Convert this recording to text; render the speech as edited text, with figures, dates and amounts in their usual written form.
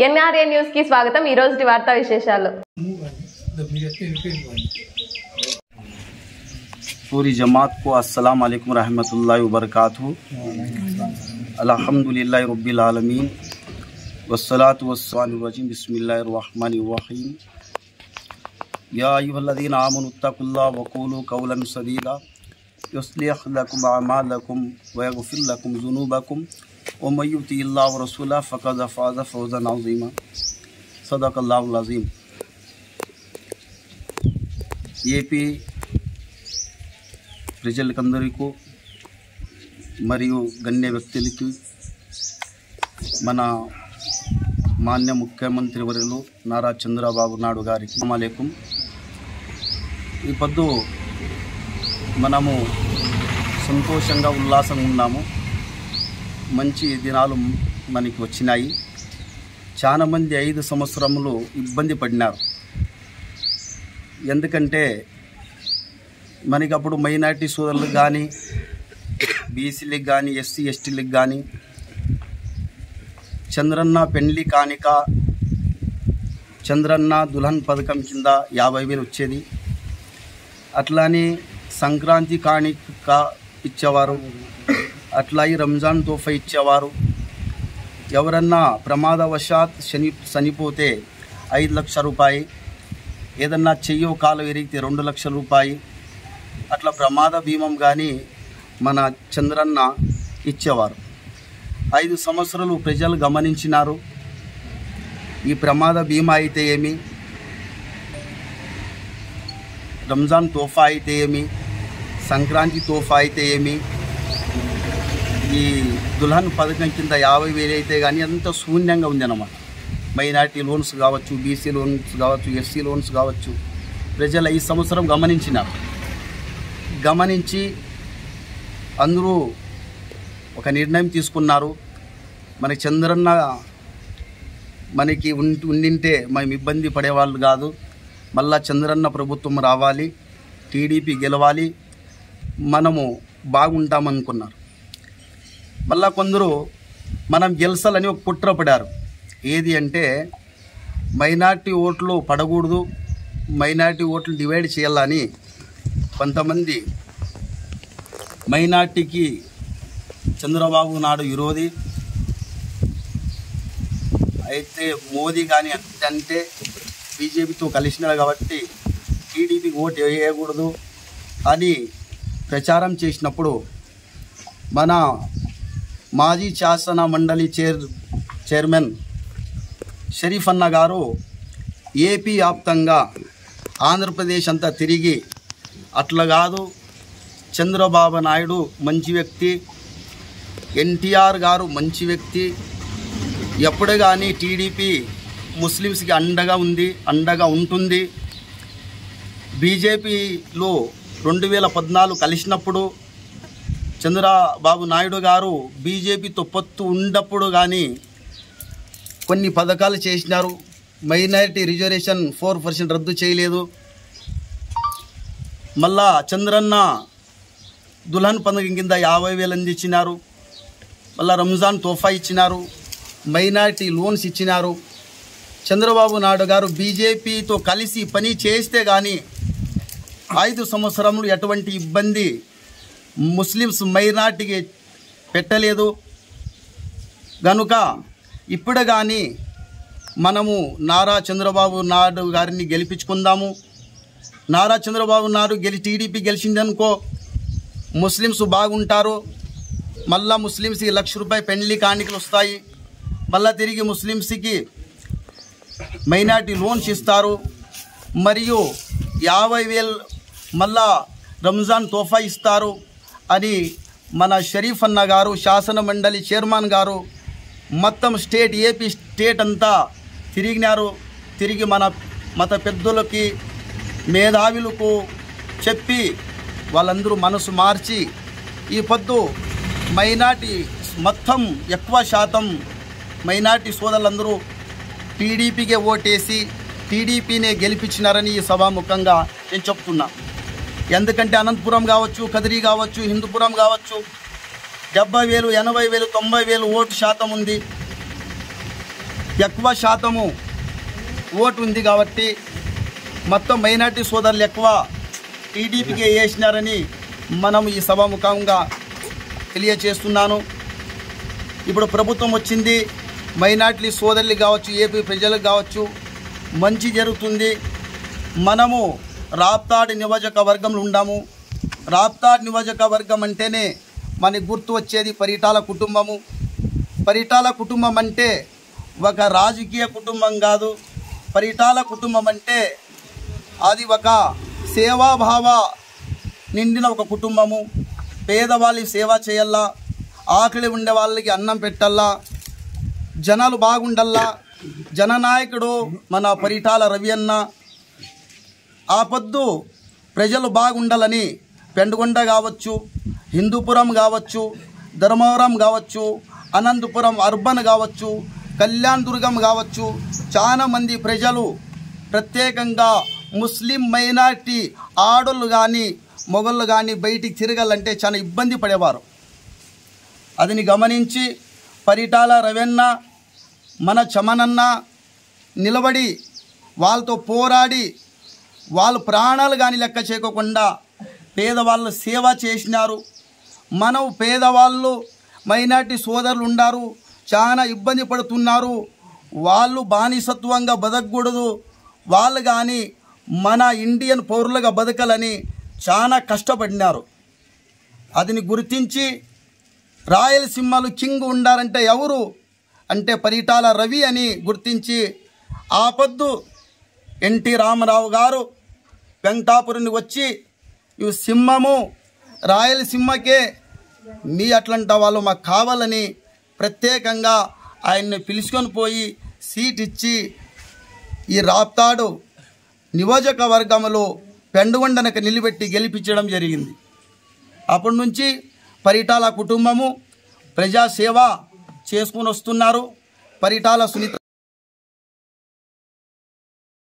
NRA news కి స్వాగతం. ఈ రోజు వార్తా విశేషాలు. पूरी जमात को अस्सलाम वालेकुम रहमतुल्लाहि व बरकातहू। अल्हम्दुलिल्लाहि रब्बिल आलमीन वस्सलातु वस्सलामु रजीम बिस्मिल्लाहिर रहमानिर रहीम। या अय्युहल्लज़ीना आमनु तक़ुल्लाह व क़ूलू क़ौलन सदीदा युस्लिह लकुम अमालकुम व यग़फिर लकुम ज़ुनूबकुम व मन युतिइल्लाह व रसूलहु फ़क़द फ़ाज़ फ़ौज़न अज़ीमा। सदक़ल्लाहुल अज़ीम। ఏపీ ప్రజలకందరికీ మరియు గణ్య వ్యక్తులకి మన మాన్య ముఖ్యమంత్రి వర్యులు నారా చంద్రబాబు నాయుడు గారికి అస్సలాముఅలైకుం। ఈ పొద్దు మనము సంతోషంగా ఉల్లాసంగా ఉన్నాము. మంచి దినాలు మనకి వచ్చినాయి. చాలామంది 5 సంవత్సరములు ఇబ్బంది పడినారు. ఎందుకంటే మనకి అప్పుడు మైనారిటీ సోదరులకు కానీ బీసీలకు కానీ ఎస్సీ ఎస్టీలకు కానీ చంద్రన్న పెండ్లి కానిక చంద్రన్న దుల్హన్ పథకం కింద 50,000 వచ్చేది. అట్లానే సంక్రాంతి కానిక ఇచ్చేవారు. అట్లాగే రంజాన్ తోఫా ఇచ్చేవారు. ఎవరన్నా ప్రమాదవశాత్ చనిపోతే 5 లక్షల రూపాయి, ఏదన్నా చెయ్యో కాలు విరిగితే 2 లక్షల రూపాయి, అట్లా ప్రమాద బీమం కానీ మన చంద్రన్న ఇచ్చేవారు. 5 సంవత్సరాలు ప్రజలు గమనించినారు. ఈ ప్రమాద బీమా అయితే ఏమి, రంజాన్ తోఫా అయితే ఏమి, సంక్రాంతి తోఫా అయితే ఏమి, ఈ దుల్హన్ పథకం కింద 50,000 అయితే కానీ అంత శూన్యంగా ఉంది అన్నమాట. మైనారిటీ లోన్స్ కావచ్చు, బీసీ లోన్స్ కావచ్చు, ఎస్సీ లోన్స్ కావచ్చు, ప్రజలు ఈ సంవత్సరం గమనించి అందరూ ఒక నిర్ణయం తీసుకున్నారు. మనకి చంద్రన్న మనకి ఉండింటే మేము ఇబ్బంది పడేవాళ్ళు కాదు. మళ్ళా చంద్రన్న ప్రభుత్వం రావాలి, టీడీపీ గెలవాలి, మనము బాగుంటామనుకున్నారు. మళ్ళా కొందరు మనం గెలిచాలని ఒక కుట్ర పడారు. ఏది అంటే మైనారిటీ ఓట్లు పడకూడదు, మైనారిటీ ఓట్లు డివైడ్ చేయాలని కొంతమంది మైనార్టీకి చంద్రబాబు నాయుడు విరోధి అయితే మోదీ కానీ అంటే బీజేపీతో కలిసినాడు కాబట్టి టీడీపీకి ఓటు వేయకూడదు అని ప్రచారం చేసినప్పుడు మన మాజీ శాసన మండలి చైర్మన్ షరీఫ్ అన్న గారు ఏపీ వ్యాప్తంగా ఆంధ్రప్రదేశ్ అంతా తిరిగి అట్లా కాదు, చంద్రబాబు నాయుడు మంచి వ్యక్తి, ఎన్టీఆర్ గారు మంచి వ్యక్తి, ఎప్పుడు కానీ టీడీపీ ముస్లిమ్స్కి అండగా ఉంటుంది. బీజేపీలో 2014 కలిసినప్పుడు చంద్రబాబు నాయుడు గారు బీజేపీతో పొత్తు ఉన్నప్పుడు కానీ కొన్ని పథకాలు చేసినారు. మైనారిటీ రిజర్వేషన్ 4% రద్దు చేయలేదు. మళ్ళా చంద్రన్న దుల్హన్ పథకం కింద 50,000 అందించినారు. మళ్ళా రంజాన్ తోఫా ఇచ్చినారు, మైనారిటీ లోన్స్ ఇచ్చినారు. చంద్రబాబు నాయుడు గారు బీజేపీతో కలిసి పని చేస్తే కానీ 5 సంవత్సరములు ఎటువంటి ఇబ్బంది ముస్లిమ్స్ మైనారిటీకి పెట్టలేదు. కనుక ఇప్పుడు కానీ మనము నారా చంద్రబాబు నాయుడు గారిని గెలిపించుకుందాము. నారా చంద్రబాబు నాయుడు టీడీపీ గెలిచిందనుకో ముస్లిమ్స్ బాగుంటారు. మళ్ళా ముస్లిమ్స్కి 1,00,000 రూపాయలు పెండ్లి కానుకలు వస్తాయి. మళ్ళా తిరిగి ముస్లిమ్స్కి మైనారిటీ లోన్స్ ఇస్తారు. మరియు 50,000 మళ్ళా రంజాన్ తోఫా ఇస్తారు అని మన షరీఫ్ అన్న గారు శాసన మండలి చైర్మన్ గారు మొత్తం ఏపీ స్టేట్ అంతా తిరిగినారు. తిరిగి మన మత పెద్దలకి మేధావులకు చెప్పి వాళ్ళందరూ మనసు మార్చి ఈ పొద్దు మైనారిటీ మొత్తం ఎక్కువ శాతం మైనారిటీ సోదరులందరూ టీడీపీకే ఓటేసి టీడీపీనే గెలిపించినారని ఈ సభాముఖంగా నేను చెప్తున్నా. ఎందుకంటే అనంతపురం కావచ్చు, కదిరి కావచ్చు, హిందూపురం కావచ్చు 70,000, 80,000, 90,000 ఓటు శాతం ఉంది. ఎక్కువ శాతము ఓటు ఉంది కాబట్టి మొత్తం మైనార్టీ సోదరులు ఎక్కువ టీడీపీకి వేసినారని మనం ఈ సభాముఖంగా తెలియచేస్తున్నాను. ఇప్పుడు ప్రభుత్వం వచ్చింది, మైనార్టీ సోదరులు కావచ్చు, ఏపీ ప్రజలకు కావచ్చు మంచి జరుగుతుంది. మనము రాప్తాడ్ నియోజకవర్గంలో ఉన్నాము. రాప్తాడ్ నియోజకవర్గం అంటేనే మనకి గుర్తు వచ్చేది పరిటాల కుటుంబము. పరిటాల కుటుంబం అంటే ఒక రాజకీయ కుటుంబం కాదు. పరిటాల కుటుంబం అంటే అది ఒక సేవాభావ నిండిన ఒక కుటుంబము. పేదవాళ్ళకి సేవ చేయాలా, ఆకలి ఉండే వాళ్ళకి అన్నం పెట్టాలా, జనాలు బాగుండల్లా. జననాయకుడు మన పరిటాల రవి అన్న. ఆ పొద్దు ప్రజలు బాగుండాలని పెండుగొండ కావచ్చు, హిందూపురం కావచ్చు, ధర్మవరం కావచ్చు, అనంతపురం అర్బన్ కావచ్చు, కళ్యాణ్ దుర్గం కావచ్చు, చాలా మంది ప్రజలు ప్రత్యేకంగా ముస్లిం మైనారిటీ ఆడోళ్ళు కానీ మొగళ్ళు కానీ బయటికి తిరగాలంటే చాలా ఇబ్బంది పడేవారు. అదిని గమనించి పరిటాల రవెన్న మన చమనన్న నిలబడి వాళ్ళతో పోరాడి వాళ్ళ ప్రాణాలు కానీ లెక్క చేయకుండా పేదవాళ్ళు సేవ చేసినారు. మనం పేదవాళ్ళు మైనార్టీ సోదరులు ఉన్నారు, చాలా ఇబ్బంది పడుతున్నారు. వాళ్ళు బానిసత్వంగా బతకూడదు, వాళ్ళు కానీ మన ఇండియన్ పౌరులుగా బతకాలని చాలా కష్టపడినారు. అదిని గుర్తించి రాయలసీమలో కింగ్ ఉండారంటే ఎవరు అంటే పరిటాల రవి అని గుర్తించి ఆ పొద్దు ఎన్టీ రామారావు గారు వెంకటాపురానికి వచ్చి ఈ సింహము రాయలసీమకే మీ అట్లాంటి వాళ్ళు మాకు కావాలని ప్రత్యేకంగా ఆయన్ని పిలుచుకొని పోయి సీట్ ఇచ్చి ఈ రాప్తాడు నియోజకవర్గంలో పెండుగొండనకు నిలబెట్టి గెలిపించడం జరిగింది. అప్పటి నుంచి పరిటాల కుటుంబము ప్రజాసేవ చేసుకుని వస్తున్నారు. పరిటాల సునీత